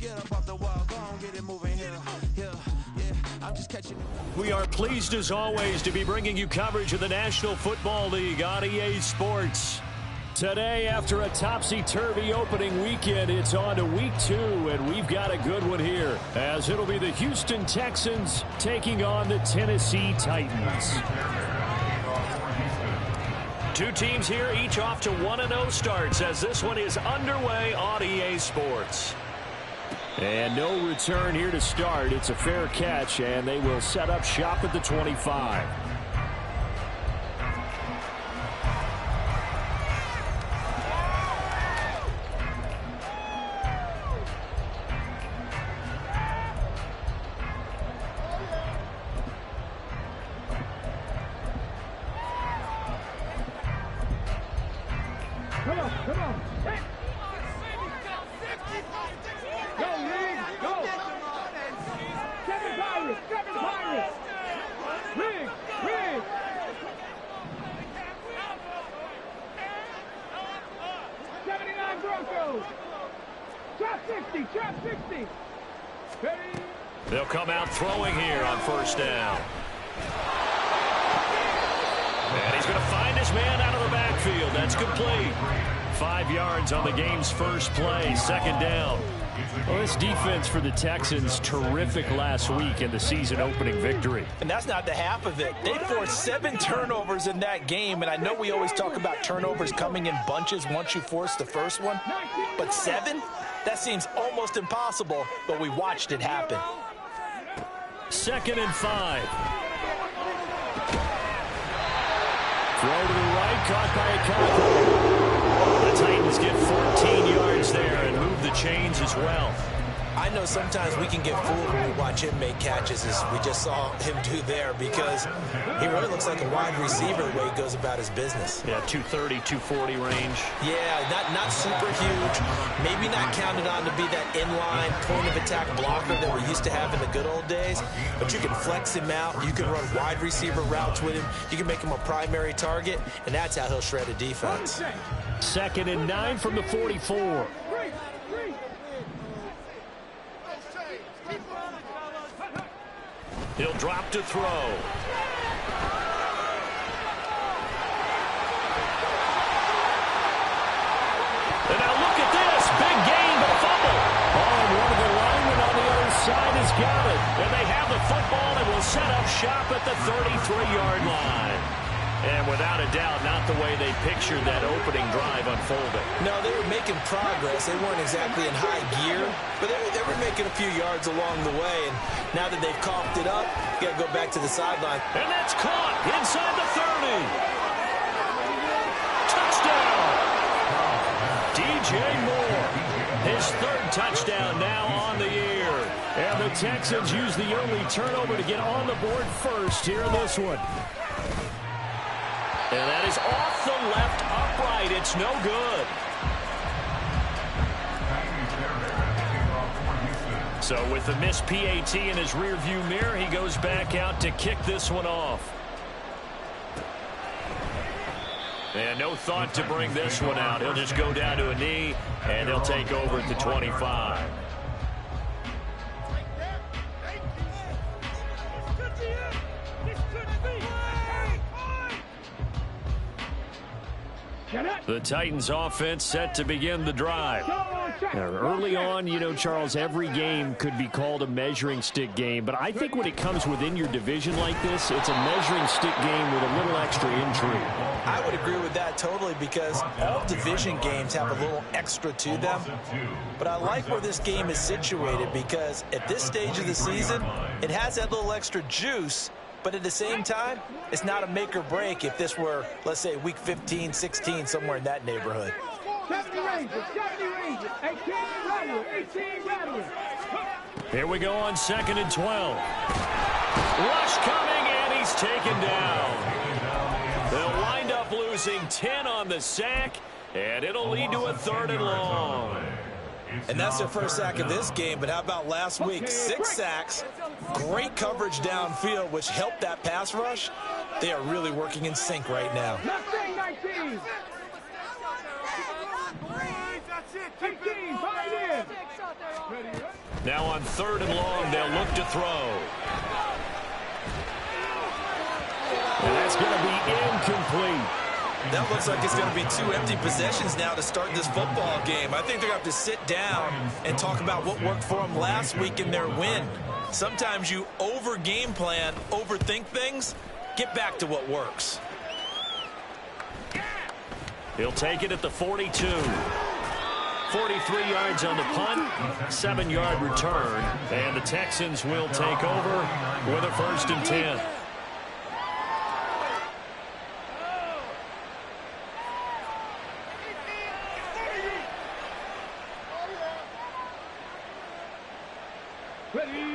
Get up off the wall, go on, get it moving here. Yeah, I'm just catching it. We are pleased as always to be bringing you coverage of the National Football League on EA Sports. Today, after a topsy-turvy opening weekend, it's on to week 2, and we've got a good one here, as it'll be the Houston Texans taking on the Tennessee Titans. Two teams here, each off to 1-0 starts, as this one is underway on EA Sports. And no return here to start. It's a fair catch, and they will set up shop at the 25. Come on. Hey. Go, Lee, go. Kevin Pirates. Rig. 79 Broncos. Trap 60. Ready. They'll come out throwing here on first down. And he's going to find his man out of the backfield. That's complete. 5 yards on the game's first play. Second down. Well, this defense for the Texans, terrific last week in the season-opening victory. And that's not the half of it. They forced 7 turnovers in that game, and I know we always talk about turnovers coming in bunches once you force the first one. But 7? That seems almost impossible, but we watched it happen. 2nd and 5. Throw to the right, caught by a Cockrell. The Titans get 14 yards there and move the chains as well. I know sometimes we can get fooled when we watch him make catches, as we just saw him do there, because he really looks like a wide receiver the way he goes about his business. Yeah, 230, 240 range. Yeah, not super huge. Maybe not counted on to be that inline point-of-attack blocker that we used to have in the good old days, but you can flex him out. You can run wide receiver routes with him. You can make him a primary target, and that's how he'll shred a defense. 2nd and 9 from the 44. He'll drop to throw. And now look at this. Big gain, but a fumble. Oh, and one of the linemen on the other side has got it. And they have the football and will set up shop at the 33-yard line. And without a doubt, not the way they pictured that opening drive unfolding. No, they were making progress. They weren't exactly in high gear, but they were making a few yards along the way. And now that they've coughed it up, you got to go back to the sideline. And that's caught inside the 30. Touchdown. DJ Moore. His 3rd touchdown now on the year. And the Texans use the early turnover to get on the board first here in this one. And that is off the left upright. It's no good. So with the missed PAT in his rearview mirror, he goes back out to kick this one off. And no thought to bring this one out. He'll just go down to a knee, and he'll take over at the 25. The Titans offense set to begin the drive. Now, early on, you know, Charles, every game could be called a measuring stick game, but I think when it comes within your division like this, it's a measuring stick game with a little extra intrigue. I would agree with that totally, because all division games have a little extra to them. But I like where this game is situated, because at this stage of the season, it has that little extra juice. But at the same time, it's not a make or break if this were, let's say, week 15, 16, somewhere in that neighborhood. 70 Rangers, 18 Rattlers. Here we go on 2nd and 12. Rush coming, and he's taken down. They'll wind up losing 10 on the sack, and it'll lead to a 3rd and long. And that's their first sack of this game, but how about last week? 6 sacks, great coverage downfield, which helped that pass rush. They are really working in sync right now. 19, 18, Now on 3rd and long, they'll look to throw. And that's going to be incomplete. That looks like it's going to be 2 empty possessions now to start this football game. I think they're going to have to sit down and talk about what worked for them last week in their win. Sometimes you over-game plan, overthink things. Get back to what works. He'll take it at the 42. 43 yards on the punt, 7-yard return, and the Texans will take over with a 1st and 10.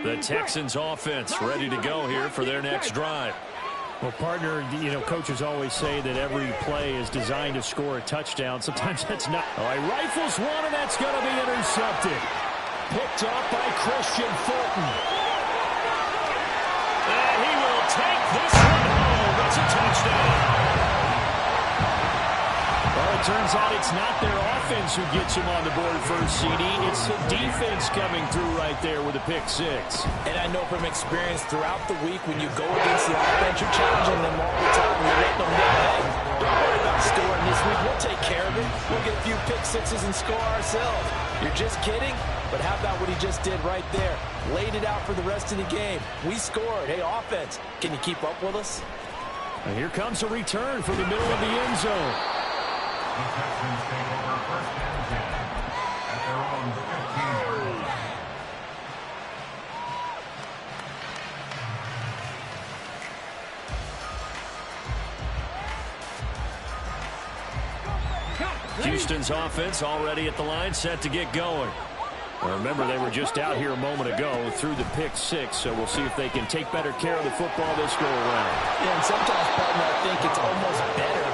The Texans offense ready to go here for their next drive. Well, partner, coaches always say that every play is designed to score a touchdown. Sometimes that's not. Oh, he rifles one, and that's going to be intercepted. Picked off by Christian Fulton. And he will take this one home. That's a touchdown. Well, it turns out it's not their offense who gets him on the board first, CD. It's the defense coming through right there with a pick 6. And I know from experience throughout the week when you go against the offense, you're challenging them all the time. You're letting them know, hey, don't worry about scoring this week. We'll take care of it. We'll get a few pick 6s and score ourselves. You're just kidding? But how about what he just did right there? Laid it out for the rest of the game. We scored. Hey, offense, can you keep up with us? And here comes a return from the middle of the end zone. The Texans take over 1st and 10 at their own 15-yard line. Houston's offense already at the line, set to get going. Remember, they were just out here a moment ago through the pick 6, so we'll see if they can take better care of the football this go-around. Yeah, and sometimes, partner, I think it's almost better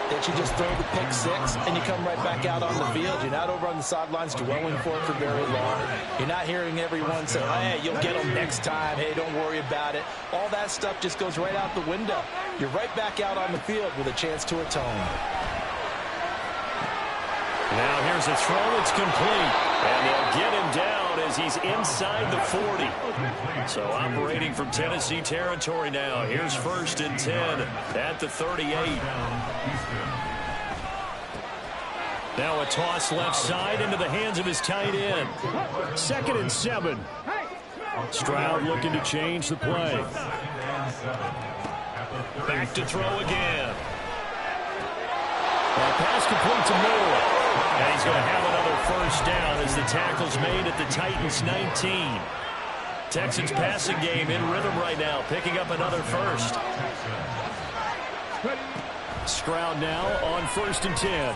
that you just throw the pick 6 and you come right back out on the field. You're not over on the sidelines dwelling for it for very long. You're not hearing everyone say, hey, you'll get them next time. Hey, don't worry about it. All that stuff just goes right out the window. You're right back out on the field with a chance to atone. Now here's a throw that's complete. And they'll get him down as he's inside the 40. So operating from Tennessee territory now. Here's 1st and 10 at the 38. Now a toss left side into the hands of his tight end. 2nd and 7. Stroud looking to change the play. Back to throw again. Pass complete to Moore. And he's going to have another 1st down as the tackle's made at the Titans 19. Texans passing game in rhythm right now, picking up another 1st. Stroud now on 1st and 10.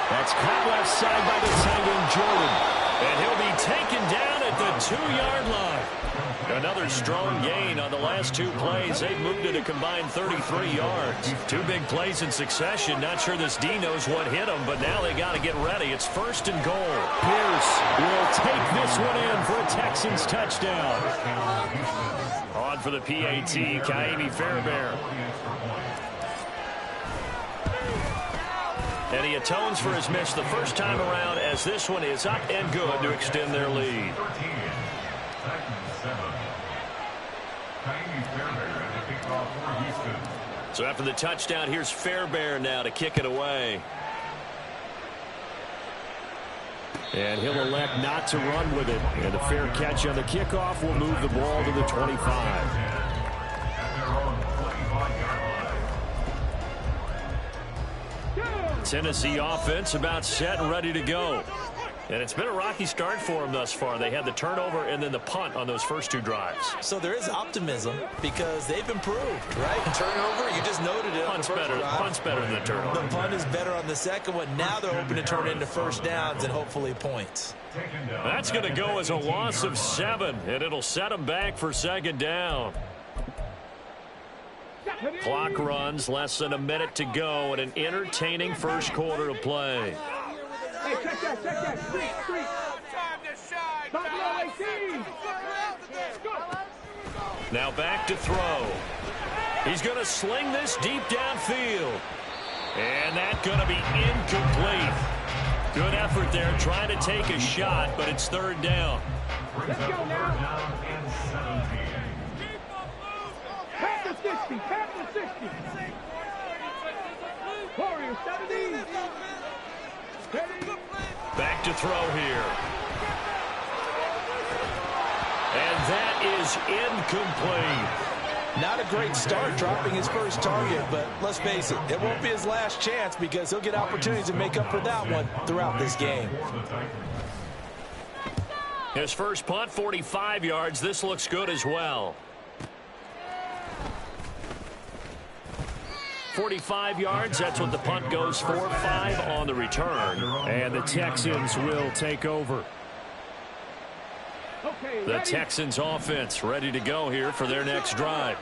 That's caught left side by the tight end Jordan. And he'll be taken down at the 2-yard line. Another strong gain on the last 2 plays. They've moved it a combined 33 yards. 2 big plays in succession. Not sure this D knows what hit him, but now they got to get ready. It's 1st and goal. Pierce will take this one in for a Texans touchdown. On for the PAT, Kaimi Fairbairn. And he atones for his miss the first time around as this one is up and good to extend their lead. So after the touchdown, here's Fairbairn now to kick it away. And he'll elect not to run with it. And a fair catch on the kickoff will move the ball to the 25. Tennessee offense about set and ready to go. And it's been a rocky start for them thus far. They had the turnover and then the punt on those first 2 drives. So there is optimism because they've improved, right? Turnover, you just noted it. Punt's better than the turnover. The punt is better on the second one. Now they're hoping to turn into 1st downs and hopefully points. That's going to go as a loss of 7, and it'll set them back for 2nd down. Clock runs, less than a minute to go, and an entertaining first quarter of play. Hey, check that. Street. Top row 18. Now back to throw. He's going to sling this deep downfield. And that's going to be incomplete. Good effort there, trying to take a shot, but it's third down. Let's go now. Pat the 60, pat the 60. Warriors, 70. Back to throw here. And that is incomplete. Not a great start dropping his first target, but let's face it, it won't be his last chance because he'll get opportunities to make up for that one throughout this game. His first punt, 45 yards. This looks good as well. 45 yards, that's what the punt goes for. 5 on the return. And the Texans will take over. The Texans offense ready to go here for their next drive.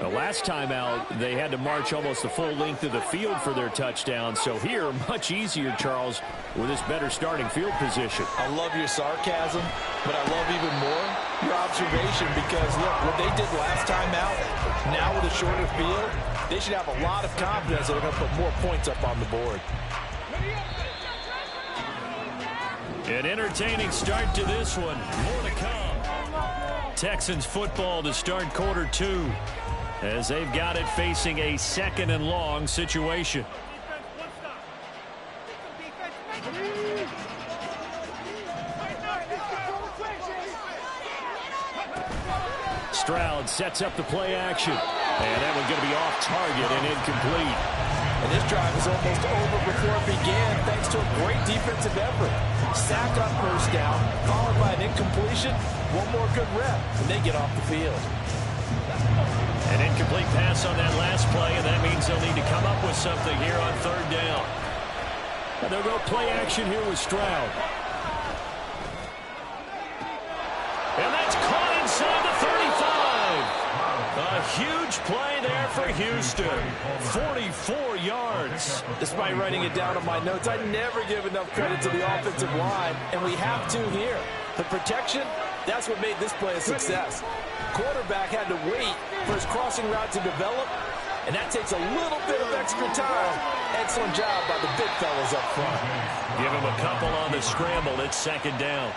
The last time out, they had to march almost the full length of the field for their touchdown. So here, much easier, Charles, with this better starting field position. I love your sarcasm, but I love even more your observation because, look, what they did last time out, now with a shorter field, they should have a lot of confidence that they're going to put more points up on the board. An entertaining start to this one. More to come. Texans football to start quarter 2 as they've got it facing a 2nd and long situation. Stroud sets up the play action. And that one's going to be off target and incomplete. And this drive is almost over before it began thanks to a great defensive effort. Sack on first down, followed by an incompletion. One more good rep, and they get off the field. An incomplete pass on that last play, and that means they'll need to come up with something here on third down. And they'll go play action here with Stroud. And that's caught inside the 35. A huge play there for Houston. 44 yards. Despite writing it down on my notes, I never give enough credit to the offensive line, and we have to here. The protection, that's what made this play a success. Quarterback had to wait for his crossing route to develop, and that takes a little bit of extra time. Excellent job by the big fellas up front. Give him a couple on the scramble. It's 2nd down.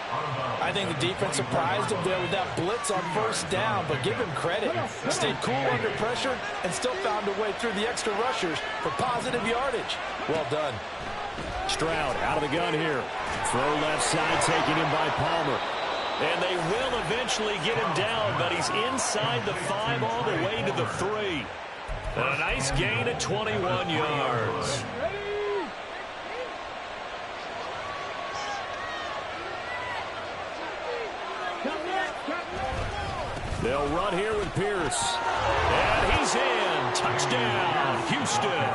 I think the defense surprised him there with that blitz on first down, but give him credit. Stayed cool under pressure and still found a way through the extra rushers for positive yardage. Well done. Stroud out of the gun here. Throw left side, taken in by Palmer. And they will eventually get him down, but he's inside the 5 all the way to the 3. And a nice gain of 21 yards. They'll run here with Pierce. And he's in. Touchdown, Houston.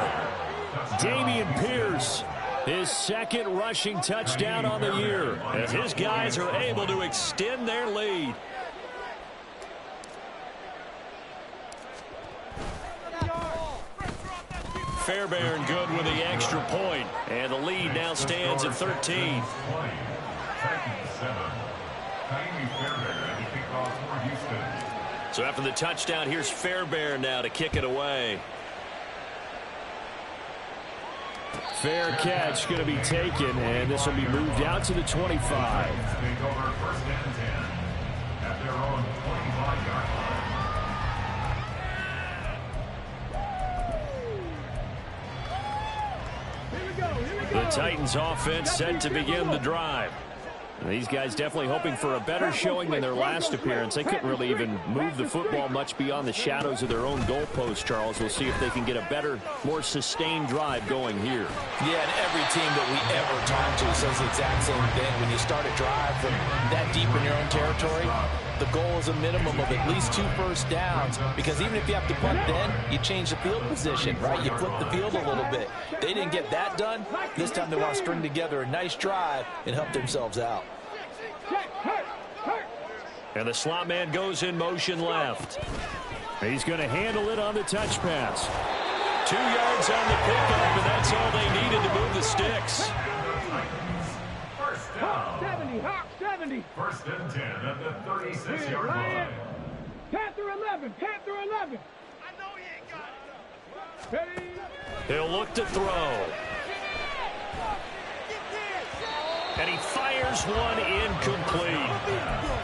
Dameon Pierce, his 2nd rushing touchdown on the year, as his guys are able to extend their lead. Fairbairn good with the extra point, and the lead now stands at 13. So after the touchdown, here's Fairbairn now to kick it away. Fair catch going to be taken, and this will be moved out to the 25. The Titans offense set to begin the drive. And these guys definitely hoping for a better showing than their last appearance. They couldn't really even move the football much beyond the shadows of their own goalpost, Charles. We'll see if they can get a better, more sustained drive going here. Yeah, and every team that we ever talk to says the exact same thing. When you start a drive from that deep in your own territory, the goal is a minimum of at least 2 first downs, because even if you have to punt then, you change the field position, right? You flip the field a little bit. They didn't get that done. This time they want to string together a nice drive and help themselves out. And the slot man goes in motion left. He's going to handle it on the touch pass. 2 yards on the pickup, and that's all they needed to move the sticks. Hawk 70, Hawk 70. 1st and 10 at the 36-yard line. Panther 11, Panther 11. I know he ain't got it. He'll look to throw. and he fires one incomplete.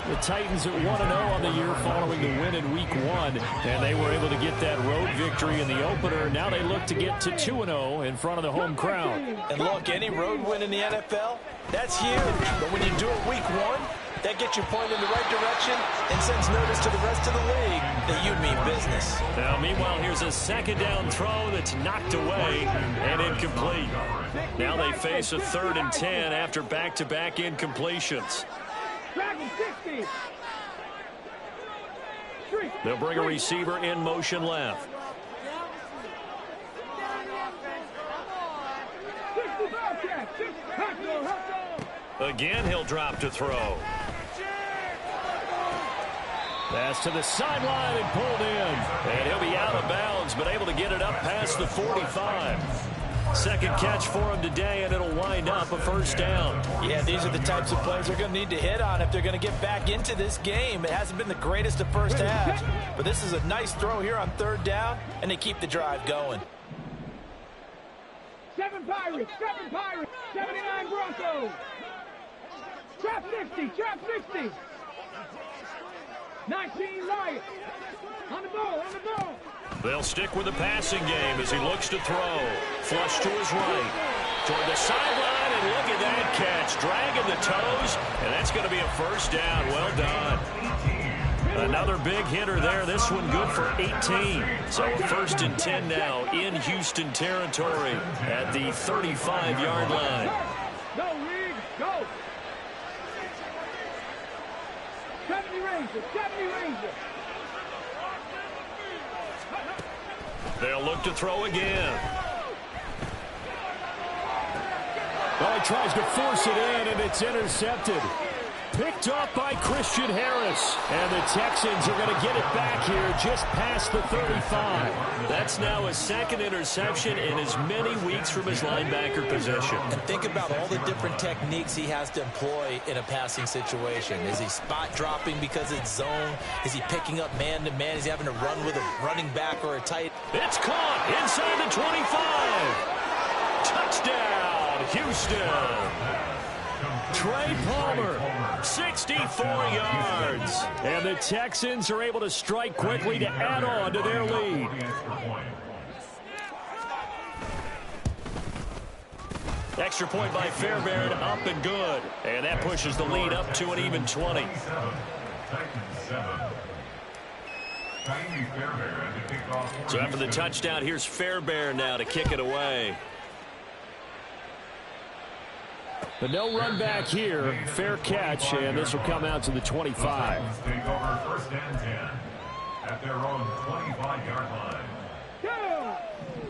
The Titans at 1-0 on the year following the win in Week 1, and they were able to get that road victory in the opener. Now they look to get to 2-0 in front of the home crowd. And look, any road win in the NFL, that's huge. But when you do it Week 1, that gets you pointed in the right direction and sends notice to the rest of the league that you mean business. Now, meanwhile, here's a second down throw that's knocked away and incomplete. Now they face a 3rd and 10 after back-to-back incompletions. They'll bring a receiver in motion left. Again, he'll drop to throw. Pass to the sideline and pulled in. And he'll be out of bounds, but able to get it up past the 45. Second catch for him today, and it'll wind up a first down. Yeah, these are the types of plays they're going to need to hit on if they're going to get back into this game. It hasn't been the greatest of first halves, but this is a nice throw here on 3rd down, and they keep the drive going. 7 Pirates, 79 Broncos. Trap 60, trap 60. 19 Lions. On the ball. They'll stick with the passing game as he looks to throw. Flush to his right. Toward the sideline, and look at that catch. Dragging the toes, and that's going to be a first down. Well done. Another big hitter there. This one good for 18. So 1st and 10 now in Houston territory at the 35-yard line. Go, Reed, go. 70 Rangers. They'll look to throw again. Well, he tries to force it in, and it's intercepted. Picked up by Christian Harris. And the Texans are going to get it back here just past the 35. That's now his 2nd interception in as many weeks from his linebacker position. And think about all the different techniques he has to employ in a passing situation. Is he spot dropping because it's zone? Is he picking up man-to-man? Is he having to run with a running back or a tight? It's caught inside the 25. Touchdown, Houston. Trey Palmer, 64 yards. And the Texans are able to strike quickly to add on to their lead. Extra point by Fairbairn, up and good. And that pushes the lead up to an even 20. So after the touchdown, here's Fairbairn now to kick it away. But no run back here. Fair catch, and this will come out to the 25. Take over 1st and 10 at their own 25-yard line.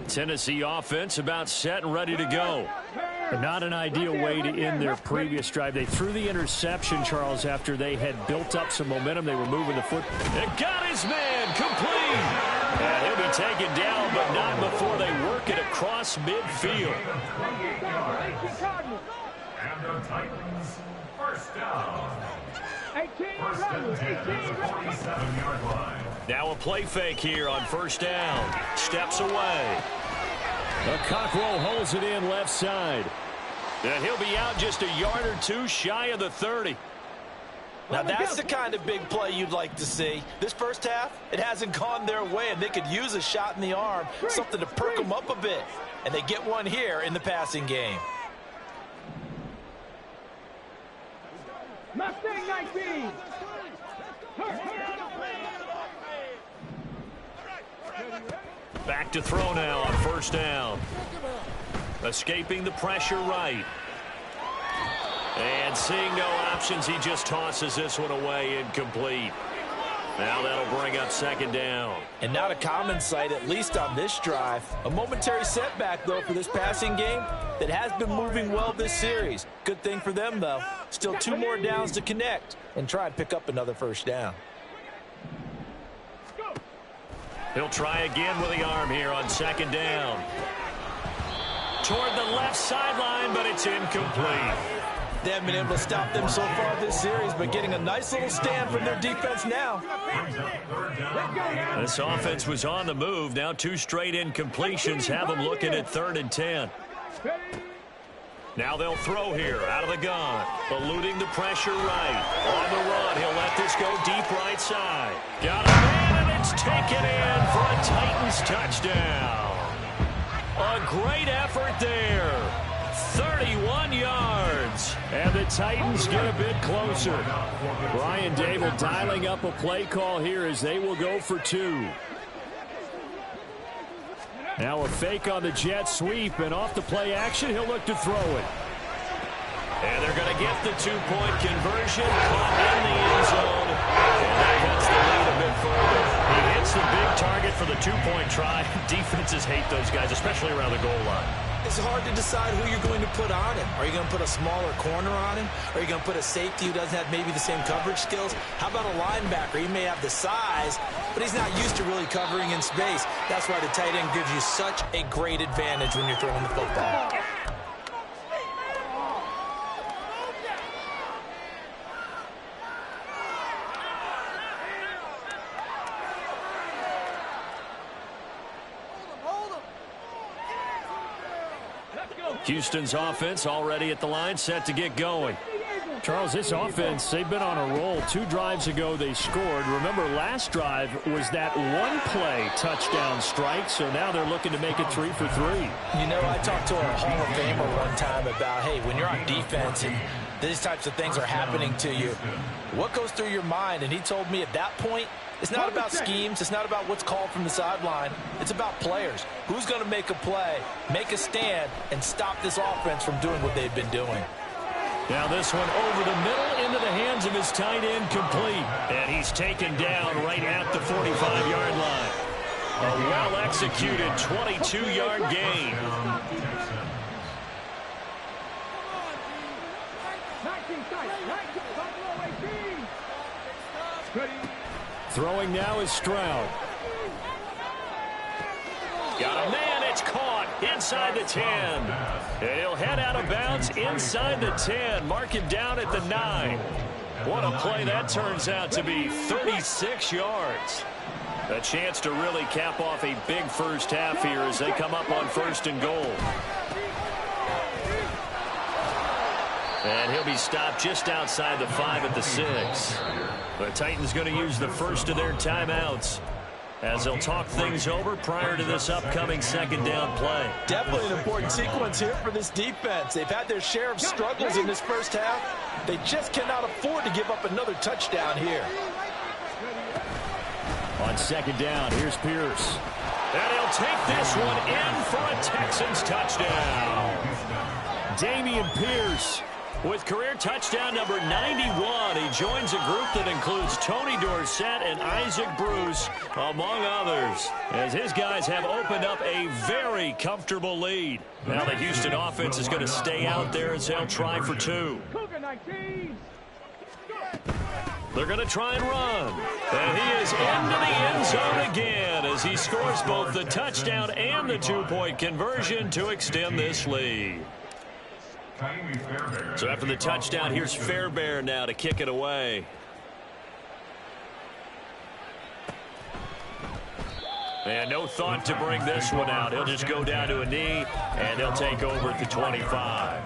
Tennessee offense about set and ready to go. But not an ideal way to end their previous drive. They threw the interception, Charles, after they had built up some momentum. They were moving the foot. It got his man complete. And he'll be taken down, but not before they work it across midfield. And the Titans, first down. 47-yard line. Now a play fake here on 1st down. Steps away. The Cockrell holds it in left side. And he'll be out just a yard or two shy of the 30. Now that's the kind of big play you'd like to see. This first half, it hasn't gone their way, and they could use a shot in the arm, something to perk them up a bit. And they get one here in the passing game. Mustang 19. Back to throw now on 1st down. Escaping the pressure right. And seeing no options, he just tosses this one away incomplete. Now that'll bring up 2nd down. And not a common sight, at least on this drive. A momentary setback, though, for this passing game that has been moving well this series. Good thing for them, though. Still 2 more downs to connect and try and pick up another 1st down. He'll try again with the arm here on 2nd down. Toward the left sideline, but it's incomplete. They haven't been able to stop them so far this series, but getting a nice little stand from their defense now. This offense was on the move. Now 2 straight incompletions have them looking at 3rd and 10. Now they'll throw here out of the gun. Eluding the pressure right. On the run, he'll let this go deep right side. Got a man, and it's taken in for a Titans touchdown. A great effort there. 31 yards. And the Titans get a bit closer. Brian Dable dialing up a play call here as they will go for 2. Now a fake on the jet sweep, and off the play action, he'll look to throw it. And they're going to get the 2-point conversion. Caught in the end zone. And that cuts the lead a bit further. He hits the big target for the 2-point try. Defenses hate those guys, especially around the goal line. It's hard to decide who you're going to put on him. Are you going to put a smaller corner on him? Are you going to put a safety who doesn't have maybe the same coverage skills? How about a linebacker? He may have the size, but he's not used to really covering in space. That's why the tight end gives you such a great advantage when you're throwing the football. Houston's offense already at the line, set to get going. Charles, this offense, they've been on a roll. 2 drives ago, they scored. Remember, last drive was that one-play touchdown strike, so now they're looking to make it 3 for 3. You know, I talked to a Hall of Famer one time about, hey, when you're on defense and these types of things are happening to you, what goes through your mind? And he told me at that point, it's not about schemes. It's not about what's called from the sideline. It's about players. Who's going to make a play, make a stand, and stop this offense from doing what they've been doing. Now this one over the middle into the hands of his tight end, complete. And he's taken down right at the 45-yard line. A well-executed 22-yard gain. Throwing now is Stroud. Got a man, it's caught inside the 10. And he'll head out of bounds inside the 10. Mark him down at the 9. What a play that turns out to be, 36 yards. A chance to really cap off a big first half here as they come up on 1st and goal. And he'll be stopped just outside the 5 at the 6. The Titans going to use the first of their timeouts as they'll talk things over prior to this upcoming 2nd down play. Definitely an important sequence here for this defense. They've had their share of struggles in this first half. They just cannot afford to give up another touchdown here. On 2nd down, here's Pierce. And he'll take this one in for a Texans touchdown. Dameon Pierce with career touchdown number 91. He joins a group that includes Tony Dorsett and Isaac Bruce, among others, as his guys have opened up a very comfortable lead. Now the Houston offense is going to stay out there as they'll try for 2. They're going to try and run. And he is into the end zone again as he scores both the touchdown and the 2-point conversion to extend this lead. So after the touchdown, here's Fairbairn now to kick it away. And no thought to bring this one out. He'll just go down to a knee, and he'll take over at the 25.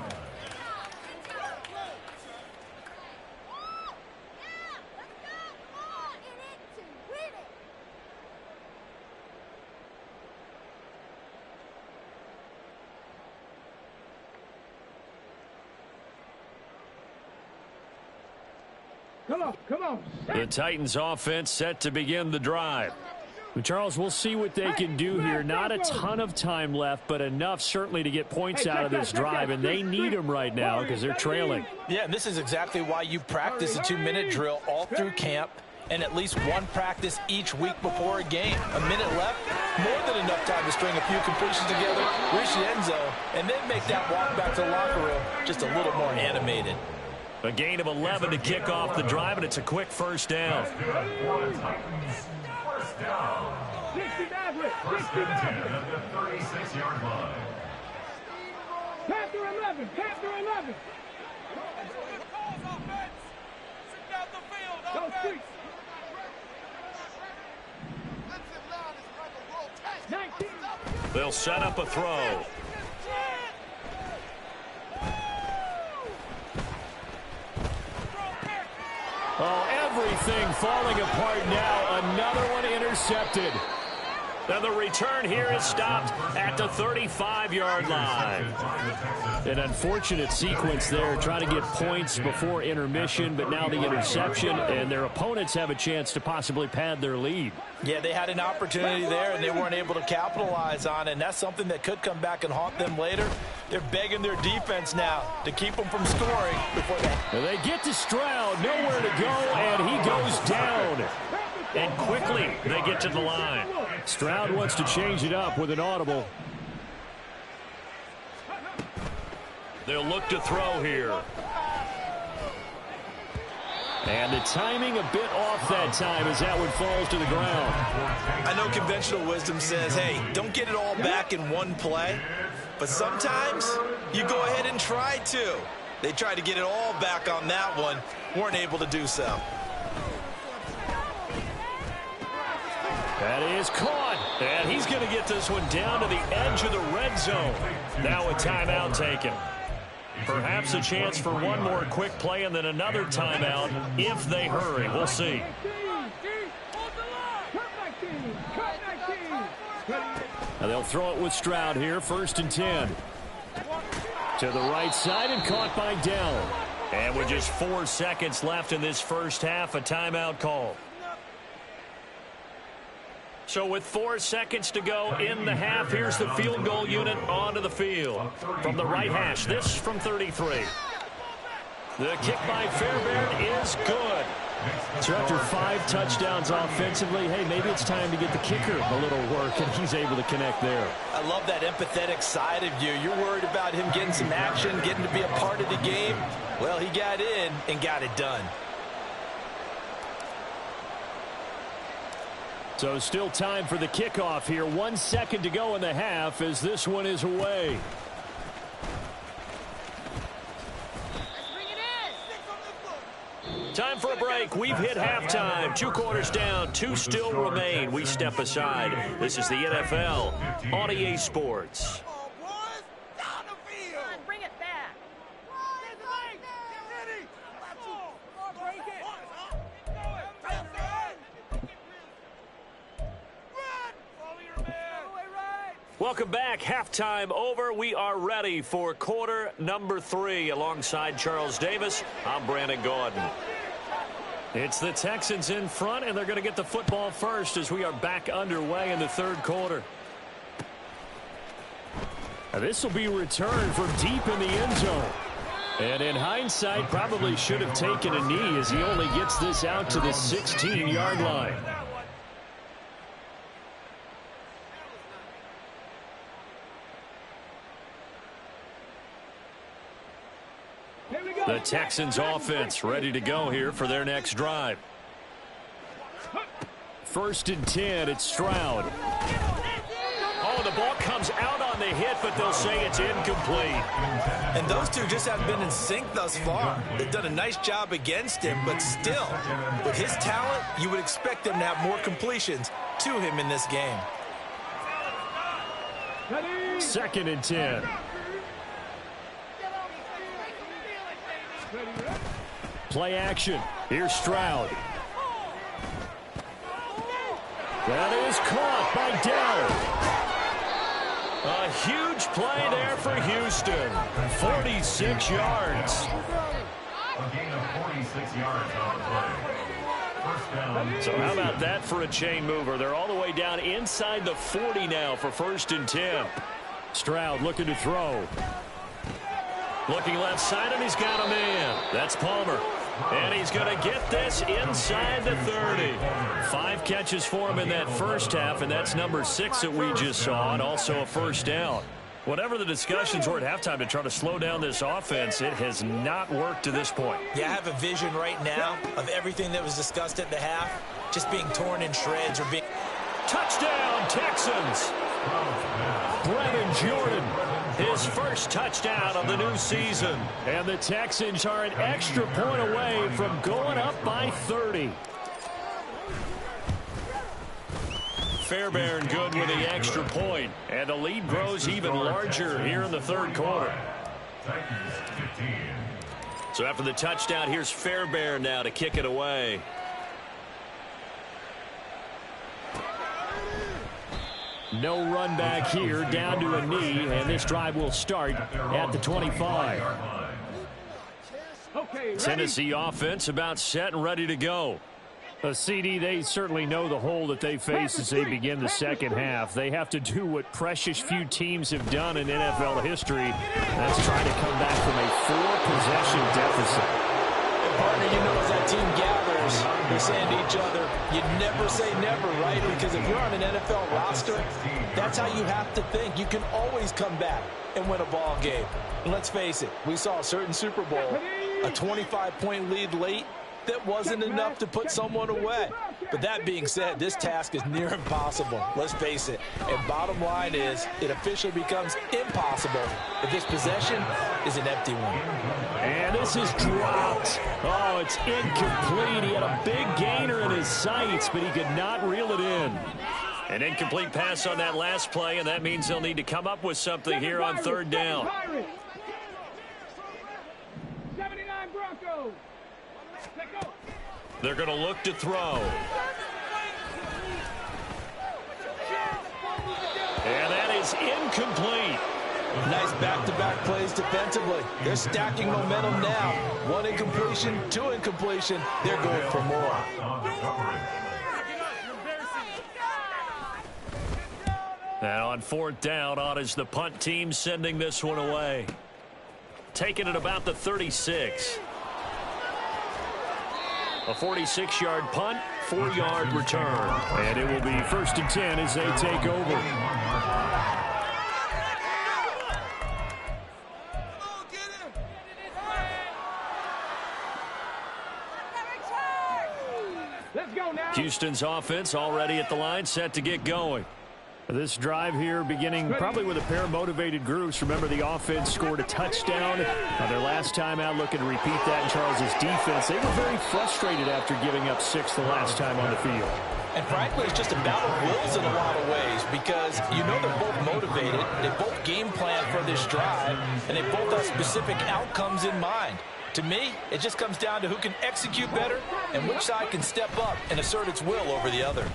Come on. The Titans offense set to begin the drive. But Charles, we'll see what they can do here. Not a ton of time left, but enough certainly to get points out of this drive, and they need them right now because they're trailing. Yeah, and this is exactly why you practice a 2-minute drill all through camp and at least one practice each week before a game. A minute left, more than enough time to string a few completions together, reach the end zone, and then make that walk back to the locker room just a little more animated. A gain of 11 to kick off the drive, and it's a quick first down. First down. First and 10 at the 36-yard line. Panther 11. Go street. 19. They'll set up a throw. Oh, everything falling apart now. Another one intercepted. Now the return here is stopped at the 35-yard line. An unfortunate sequence there, trying to get points before intermission, but now the interception, and their opponents have a chance to possibly pad their lead. Yeah, they had an opportunity there, and they weren't able to capitalize on it, and that's something that could come back and haunt them later. They're begging their defense now to keep them from scoring before that. They get to Stroud, nowhere to go, and he goes down. And quickly they get to the line. Stroud wants to change it up with an audible. They'll look to throw here. And the timing a bit off that time as that one falls to the ground. I know conventional wisdom says, hey, don't get it all back in one play. But sometimes you go ahead and try to. They tried to get it all back on that one. Weren't able to do so. That is caught. And he's going to get this one down to the edge of the red zone. Now a timeout taken. Perhaps a chance for one more quick play and then another timeout if they hurry. We'll see. Now they'll throw it with Stroud here, 1st and 10. To the right side and caught by Dell. And with just 4 seconds left in this first half, a timeout call. So with 4 seconds to go in the half, here's the field goal unit onto the field. From the right hash, this from 33. The kick by Fairbairn is good. So after 5 touchdowns offensively, hey, maybe it's time to get the kicker a little work, and he's able to connect there. I love that empathetic side of you. You're worried about him getting some action, getting to be a part of the game. Well, he got in and got it done. So still time for the kickoff here. 1 second to go in the half as this one is away. Time for a break. We've hit halftime. 2 quarters down. 2 still remain. We step aside. This is the NFL on EA Sports. Welcome back. Halftime over. We are ready for quarter number 3. Alongside Charles Davis, I'm Brandon Gordon. It's the Texans in front, and they're going to get the football first as we are back underway in the 3rd quarter. Now this will be returned from deep in the end zone. And in hindsight, probably should have taken a knee as he only gets this out to the 16-yard line. The Texans offense ready to go here for their next drive. 1st and 10, it's Stroud. Oh, the ball comes out on the hit, but they'll say it's incomplete. And those two just haven't been in sync thus far. They've done a nice job against him, but still, with his talent, you would expect them to have more completions to him in this game. 2nd and 10. Play action. Here's Stroud. That is caught by Dell. A huge play there for Houston. 46 yards. A gain of 46 yards on the play. First down. So how about that for a chain mover? They're all the way down inside the 40 now for 1st and 10. Stroud looking to throw. Looking left side, and he's got a man. That's Palmer. And he's going to get this inside the 30. 5 catches for him in that first half, and that's number 6 that we just saw, and also a first down. Whatever the discussions were at halftime to try to slow down this offense, it has not worked to this point. Yeah, I have a vision right now of everything that was discussed at the half just being torn in shreds or being... Touchdown, Texans! Brevin Jordan. His first touchdown of the new season. And the Texans are an extra point away from going up by 30. Fairbairn good with the extra point. And the lead grows even larger here in the 3rd quarter. Titans 15. So after the touchdown, here's Fairbairn now to kick it away. No run back here, down to a knee, and this drive will start at the 25. Tennessee offense about set and ready to go. CD, they certainly know the hole that they face as they begin the second half. They have to do what precious few teams have done in NFL history. That's trying to come back from a 4-possession deficit. And partner, you know, as that team gathers, they're saying to each other, you never say never, right? Because if you're on an NFL roster, that's how you have to think. You can always come back and win a ball game. And let's face it, we saw a certain Super Bowl, a 25-point lead late, that wasn't enough to put someone away. But that being said, this task is near impossible. Let's face it. And bottom line is, it officially becomes impossible if this possession is an empty one. And this is dropped. Oh, it's incomplete. He had a big gainer in his sights, but he could not reel it in. An incomplete pass on that last play, and that means they'll need to come up with something here on third down. 79 Broncos. They're going to look to throw. And that is incomplete. Nice back-to-back plays defensively. They're stacking momentum now. 1 incompletion, 2 incompletion. They're going for more. And on fourth down, on is the punt team sending this one away. Taking it about the 36. A 46-yard punt, 4-yard return. And it will be 1st and 10 as they take over. Let's go now. Houston's offense already at the line, set to get going. This drive here beginning probably with a pair of motivated groups. Remember, the offense scored a touchdown their last time out, looking to repeat that in Charles's defense. They were very frustrated after giving up 6 the last time on the field. And frankly, it's just a battle of wills in a lot of ways, because you know they're both motivated. They both game plan for this drive, and they both have specific outcomes in mind. To me, it just comes down to who can execute better and which side can step up and assert its will over the other.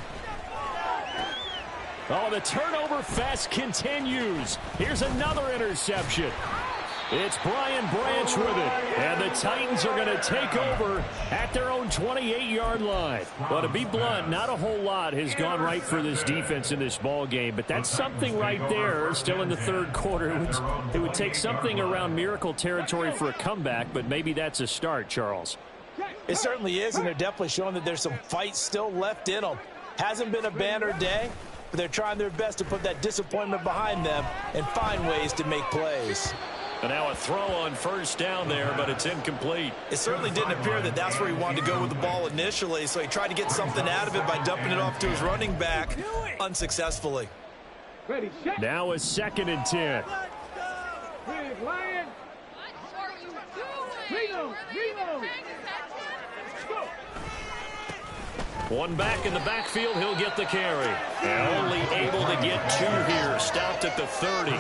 Oh, the turnover fest continues. Here's another interception. It's Brian Branch with it. And the Titans are going to take over at their own 28-yard line. Well, to be blunt, not a whole lot has gone right for this defense in this ball game. But that's something right there, still in the third quarter. It would take something around miracle territory for a comeback, but maybe that's a start, Charles. It certainly is, and they're definitely showing that there's some fight still left in them. Hasn't been a banner day, but they're trying their best to put that disappointment behind them and find ways to make plays. And now a throw on first down there, but it's incomplete. It certainly didn't appear that that's where he wanted to go with the ball initially, so he tried to get something out of it by dumping it off to his running back unsuccessfully. Ready, set. Now a 2nd and 10. Big Lion. Reload. Go. One back in the backfield, he'll get the carry. And only able to get 2 here, stopped at the 30.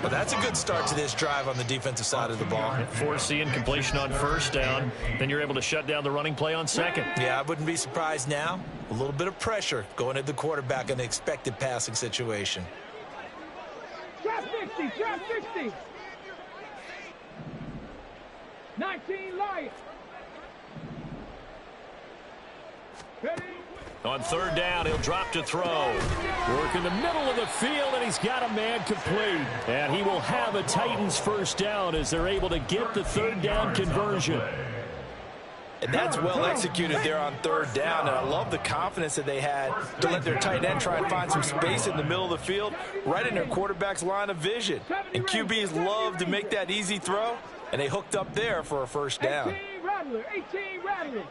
Well, that's a good start to this drive on the defensive side of the ball. Force the incompletion on first down. Then you're able to shut down the running play on second. Yeah, I wouldn't be surprised now. A little bit of pressure going at the quarterback in the expected passing situation. Trap 60. 19 Lions. Ready. On third down, he'll drop to throw. Work in the middle of the field, and he's got a man complete. And he will have a Titans first down as they're able to get the third down conversion. And that's well executed there on third down. And I love the confidence that they had to let their tight end try and find some space in the middle of the field, right in their quarterback's line of vision. And QBs love to make that easy throw, and they hooked up there for a first down. 18 Rattler.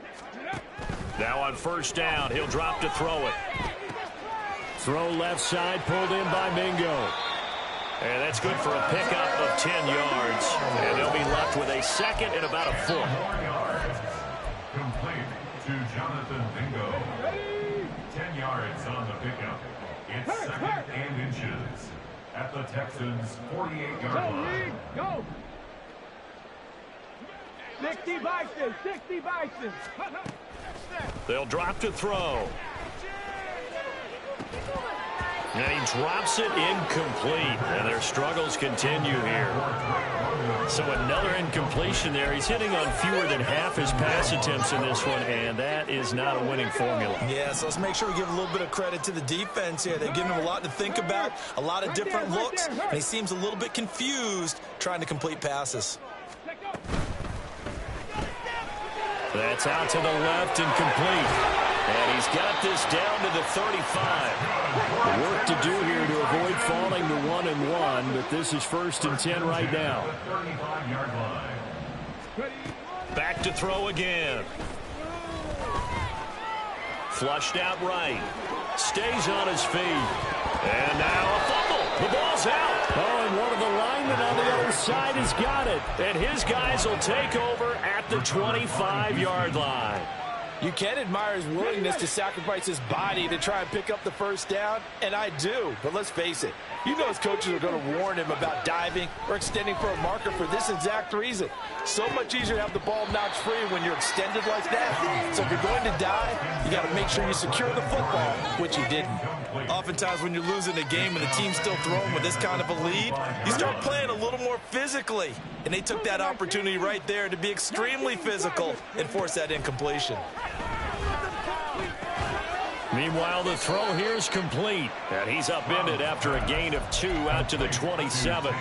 Now on first down, he'll drop to throw it. Throw left side, pulled in by Mingo. And that's good for a pickup of 10 yards. And they'll be left with a 2nd and about a 4. 4 yards. Complete to Jonathan Mingo. 10 yards on the pickup. It's 2nd and inches at the Texans' 48-yard line. Go. 60 bison, 60 bison. They'll drop to throw. And he drops it incomplete. And their struggles continue here. So another incompletion there. He's hitting on fewer than half his pass attempts in this one, and that is not a winning formula. Yeah, so let's make sure we give a little bit of credit to the defense here. They've given him a lot to think about, a lot of different looks, and he seems a little bit confused trying to complete passes. That's out to the left and complete. And he's got this down to the 35. Work to do here to avoid falling to 1-1, but this is 1st and 10 right now. Back to throw again. Flushed out right. Stays on his feet. And now a fumble. The ball's out. Oh, and one of the linemen on the other side has got it. And his guys will take over at the 25-yard line. You can admire his willingness to sacrifice his body to try and pick up the first down, and I do. But let's face it, you know his coaches are going to warn him about diving or extending for a marker for this exact reason. So much easier to have the ball knocked free when you're extended like that. So if you're going to dive, you got to make sure you secure the football, which he didn't. Oftentimes when you're losing a game and the team's still throwing with this kind of a lead, you start playing a little more physically. And they took that opportunity right there to be extremely physical and force that incompletion. Meanwhile, the throw here is complete. And he's upended after a gain of 2 out to the 27.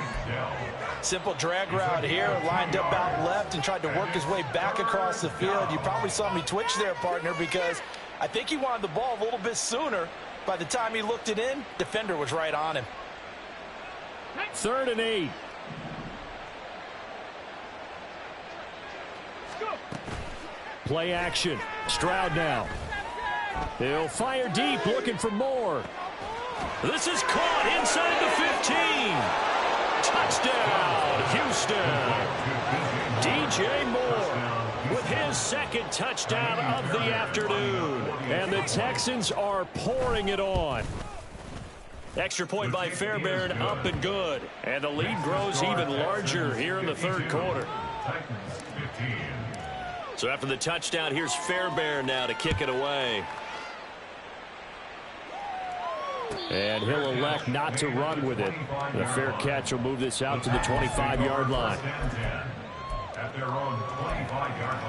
Simple drag route here, lined up out left and tried to work his way back across the field. You probably saw me twitch there, partner, because I think he wanted the ball a little bit sooner. By the time he looked it in, defender was right on him. 3rd and 8. Play action. Stroud now. He'll fire deep, looking for more. This is caught inside the 15. Touchdown, Houston. DJ Moore with his 2nd touchdown of the afternoon. And the Texans are pouring it on. Extra point by Fairbairn, up and good. And the lead grows even larger here in the 3rd quarter. So after the touchdown, here's Fairbairn now to kick it away. And he'll elect not to run with it. The fair catch will move this out to the 25-yard line. At their own 25-yard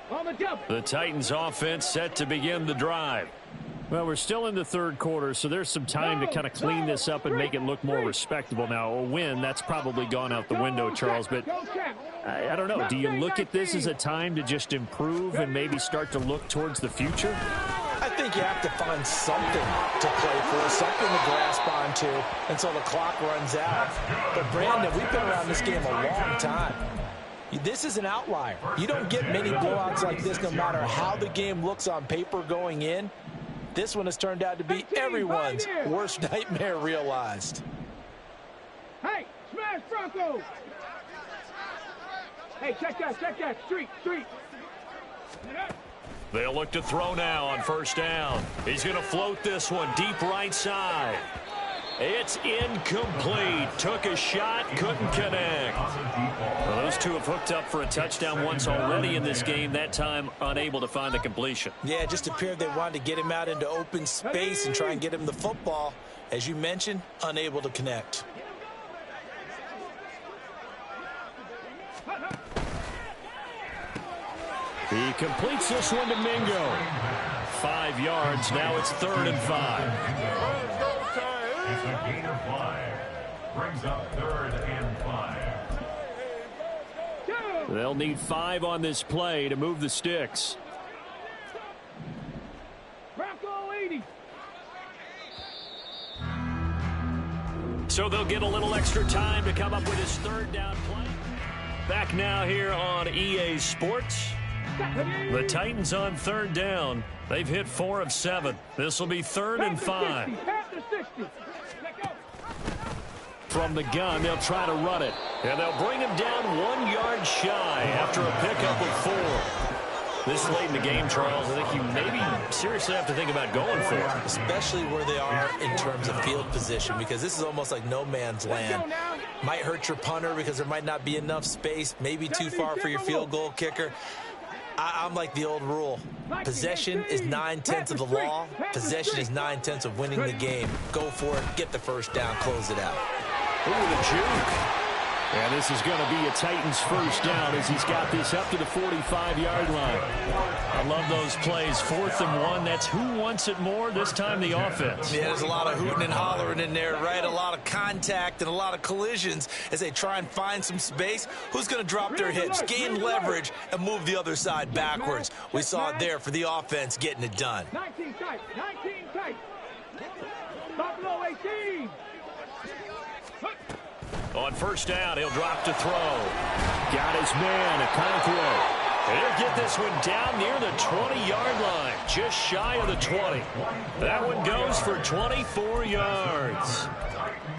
line. The Titans offense set to begin the drive. Well, we're still in the 3rd quarter, so there's some time to kind of clean this up and make it look more respectable. Now, a win, that's probably gone out the window, Charles, but I don't know. Do you look at this as a time to just improve and maybe start to look towards the future? I think you have to find something to play for, something to grasp onto until the clock runs out. But, Brandon, we've been around this game a long time. This is an outlier. You don't get many blowouts like this no matter how the game looks on paper going in. This one has turned out to be everyone's worst nightmare realized. Hey, smash Bronco! Hey, check that, street. They'll look to throw now on 1st down. He's going to float this one deep right side. It's incomplete. Took a shot, couldn't connect. Well, those two have hooked up for a touchdown once already in this game, that time unable to find the completion. Yeah, it just appeared they wanted to get him out into open space and try and get him the football. As you mentioned, unable to connect. He completes this one to Mingo. 5 yards. Now it's 3rd and 5. It's a gain of 5. Brings up 3rd and 5. They'll need 5 on this play to move the sticks. Bronco 80. So they'll get a little extra time to come up with his 3rd down play. Back now here on EA Sports. The Titans on 3rd down. They've hit 4 of 7. This will be 3rd and 5. From the gun, they'll try to run it. And they'll bring him down 1 yard shy after a pickup of 4. This late in the game, Charles, I think you maybe seriously have to think about going for it. Especially where they are in terms of field position, because this is almost like no man's land. Might hurt your punter because there might not be enough space, maybe too far for your field goal kicker. I'm like the old rule. Possession is 9/10 of the law. Possession is 9/10 of winning the game. Go for it. Get the first down. Close it out. Ooh, the juke. And this is going to be a Titans first down as he's got this up to the 45-yard line. I love those plays. 4th and 1. That's who wants it more. This time the offense. Yeah, there's a lot of hooting and hollering in there, right? A lot of contact and a lot of collisions as they try and find some space. Who's going to drop their hips, gain leverage, and move the other side backwards? We saw it there for the offense getting it done. 19 tight. 19 tight. Buffalo 18. On first down, he'll drop to throw. Got his man, Okonkwo. And he'll get this one down near the 20-yard line, just shy of the 20. That one goes for 24 yards.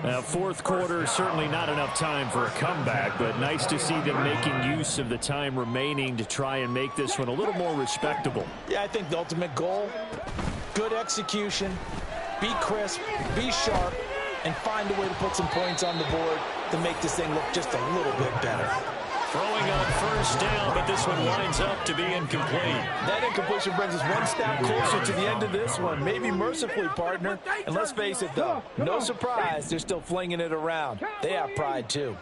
Now, fourth quarter, certainly not enough time for a comeback, but nice to see them making use of the time remaining to try and make this one a little more respectable. Yeah, I think the ultimate goal, good execution, be crisp, be sharp, and find a way to put some points on the board to make this thing look just a little bit better. Throwing on first down, but this one winds up to be incomplete. That incompletion brings us one step closer to the end of this one. Maybe mercifully, partner. And let's face it, though, no surprise, they're still flinging it around. They have pride, too.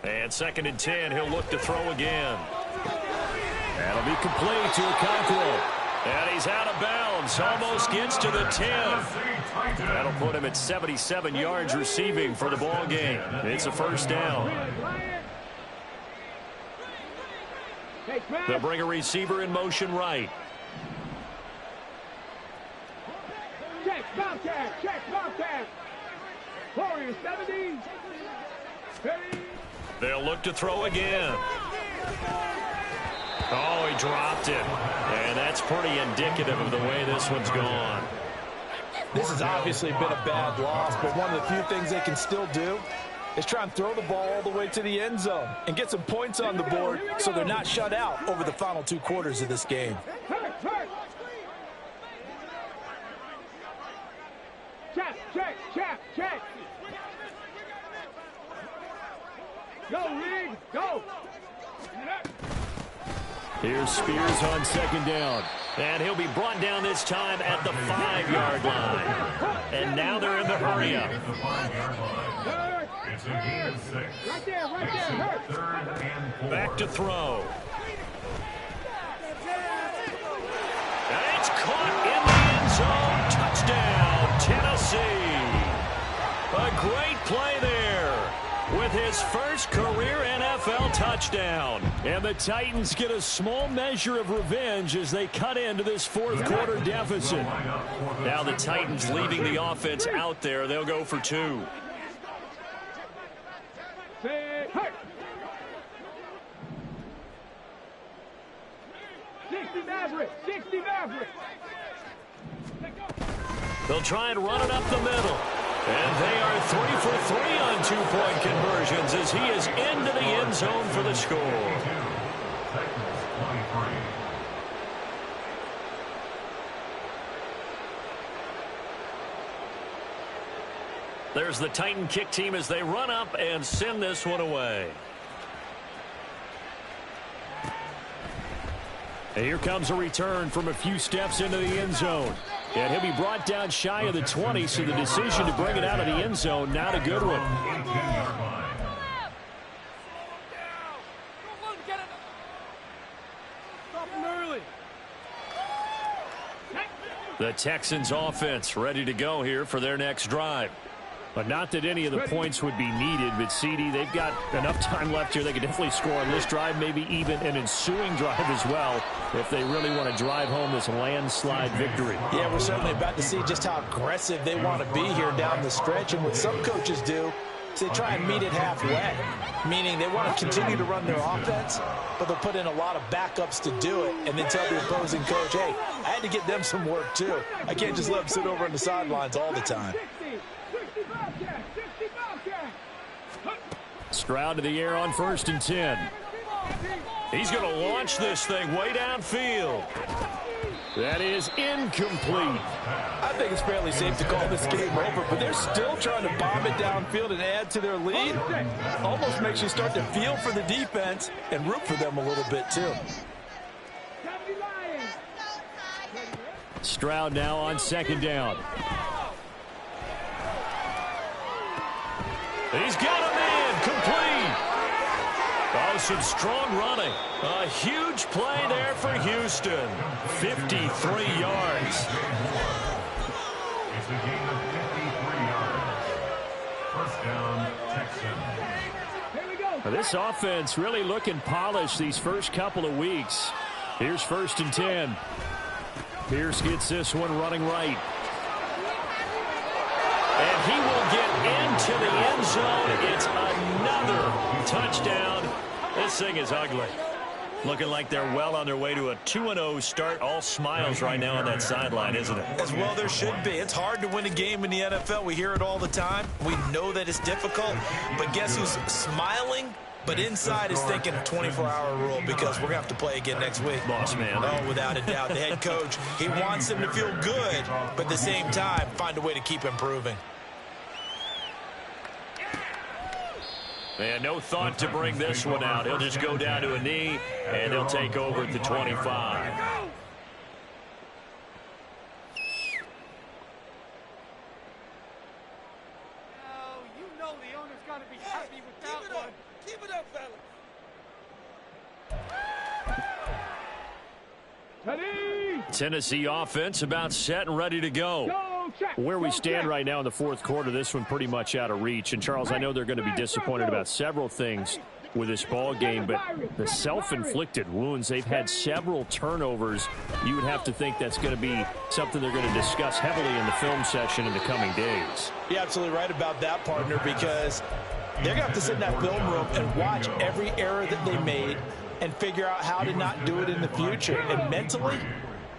And 2nd and 10, he'll look to throw again. That'll be complete to Okonkwo. And he's out of bounds, almost gets to the 10. That'll put him at 77 yards receiving for the ball game. It's a first down. They'll bring a receiver in motion right. Check, Bobcat, check, Bobcat. Warriors 70. They'll look to throw again. Oh, he dropped it. And that's pretty indicative of the way this one's gone. This has obviously been a bad loss, but one of the few things they can still do is try and throw the ball all the way to the end zone and get some points on the board so they're not shut out over the final 2 quarters of this game. Check, check, check, check. Go, Reed, go. Here's Spears on 2nd down. And he'll be brought down this time at the 5-yard line. And now they're in the hurry-up. It's a gain of 6. Right there, right there. 3rd and 4. Back to throw. And it's caught in the end zone. Touchdown, Tennessee. A great play there with his first career NFL touchdown. And the Titans get a small measure of revenge as they cut into this 4th quarter deficit. Now the Titans leaving the offense out there. They'll go for 2. 60 Maverick, 60 Maverick. They'll try and run it up the middle. And they are 3 for 3 on 2-point conversions as he is into the end zone for the score. There's the Titan kick team as they run up and send this one away. And here comes a return from a few steps into the end zone. And he'll be brought down shy of the 20, so the decision to bring it out of the end zone, not a good one. The Texans offense ready to go here for their next drive. But not that any of the points would be needed, but CD, they've got enough time left here. They could definitely score on this drive, maybe even an ensuing drive as well, if they really want to drive home this landslide victory. Yeah, we're certainly about to see just how aggressive they want to be here down the stretch. And what some coaches do is they try and meet it halfway, meaning they want to continue to run their offense, but they'll put in a lot of backups to do it and then tell the opposing coach, hey, I had to get them some work too. I can't just let them sit over on the sidelines all the time. Stroud to the air on 1st and 10. He's going to launch this thing way downfield. That is incomplete. I think it's fairly safe to call this game over, but they're still trying to bomb it downfield and add to their lead. Almost makes you start to feel for the defense and root for them a little bit, too. Stroud now on second down. He's got him in. Complete. Oh, some strong running. A huge play there for Houston. 53 yards. It's a gain of 53 yards. First down, Texans. Now, this offense really looking polished these first couple of weeks. Here's 1st and 10. Pierce gets this one running right. And he will get into the end zone. It's another touchdown. This thing is ugly. Looking like they're well on their way to a 2-0 start. All smiles right now on that sideline, isn't it? As well there should be. It's hard to win a game in the NFL. We hear it all the time. We know that it's difficult. But guess who's smiling? But inside is thinking 24-hour rule because we're going to have to play again next week. Boss man. Oh, without a doubt. The head coach, he wants them to feel good, but at the same time, find a way to keep improving. And no thought to bring this one out. He'll just go down to a knee, and they'll take over at the 25. Tennessee offense about set and ready to go. Where we stand right now in the fourth quarter, this one pretty much out of reach. And, Charles, I know they're going to be disappointed about several things with this ball game, but the self-inflicted wounds, they've had several turnovers. You would have to think that's going to be something they're going to discuss heavily in the film session in the coming days. You're absolutely right about that, partner, because they're going to have to sit in that film room and watch every error that they made and figure out how to not do it in the future. And mentally,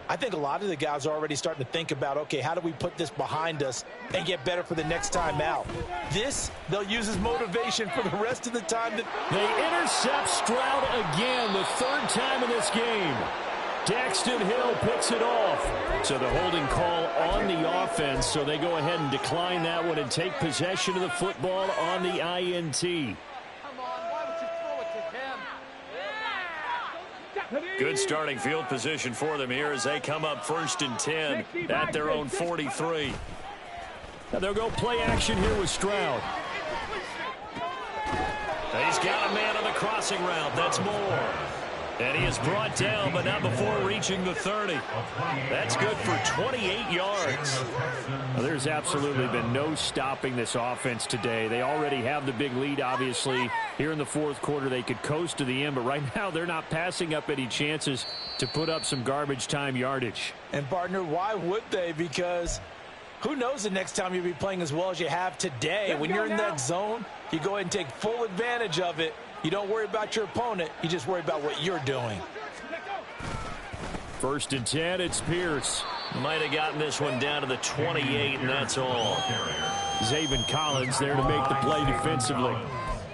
I think a lot of the guys are already starting to think about, okay, how do we put this behind us and get better for the next time out? This, they'll use as motivation for the rest of the time. They intercept Stroud again, the third time in this game. Daxton Hill picks it off. So the holding call on the offense, so they go ahead and decline that one and take possession of the football on the INT. Good starting field position for them here as they come up 1st and 10 at their own 43. Now they'll go play action here with Stroud. He's got a man on the crossing route. That's Moore. And he is brought down, but not before reaching the 30. That's good for 28 yards. Well, there's absolutely been no stopping this offense today. They already have the big lead, obviously. Here in the fourth quarter, they could coast to the end, but right now they're not passing up any chances to put up some garbage time yardage. And, partner, why would they? Because who knows the next time you'll be playing as well as you have today. When you're in that zone, you go ahead and take full advantage of it. You don't worry about your opponent. You just worry about what you're doing. 1st and 10, it's Pierce. Might have gotten this one down to the 28, and that's all. Zaven Collins there to make the play defensively.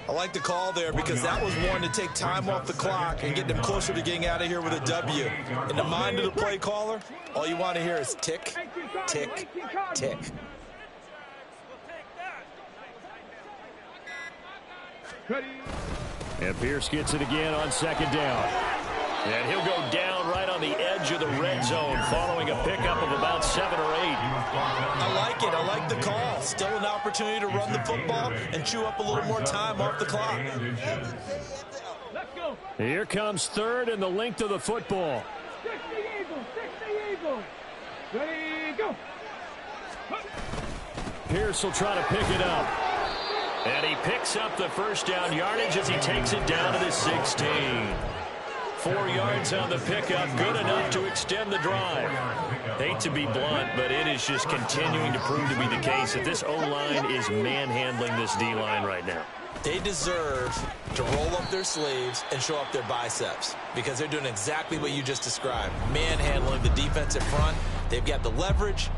I like the call there because that was one to take time off the clock and get them closer to getting out of here with a W. In the mind of the play caller, all you want to hear is tick, tick, tick. And Pierce gets it again on 2nd down. And he'll go down right on the edge of the red zone following a pickup of about 7 or 8. I like it. I like the call. Still an opportunity to run the football and chew up a little more time off the clock. Here comes 3rd and the length of the football. 60 Eagles. Ready, go. Pierce will try to pick it up. And he picks up the first down yardage as he takes it down to the 16. 4 yards on the pickup, good enough to extend the drive. Hate to be blunt, but it is just continuing to prove to be the case that this O-line is manhandling this D-line right now. They deserve to roll up their sleeves and show up their biceps because they're doing exactly what you just described. Manhandling the defensive front. They've got the leverage.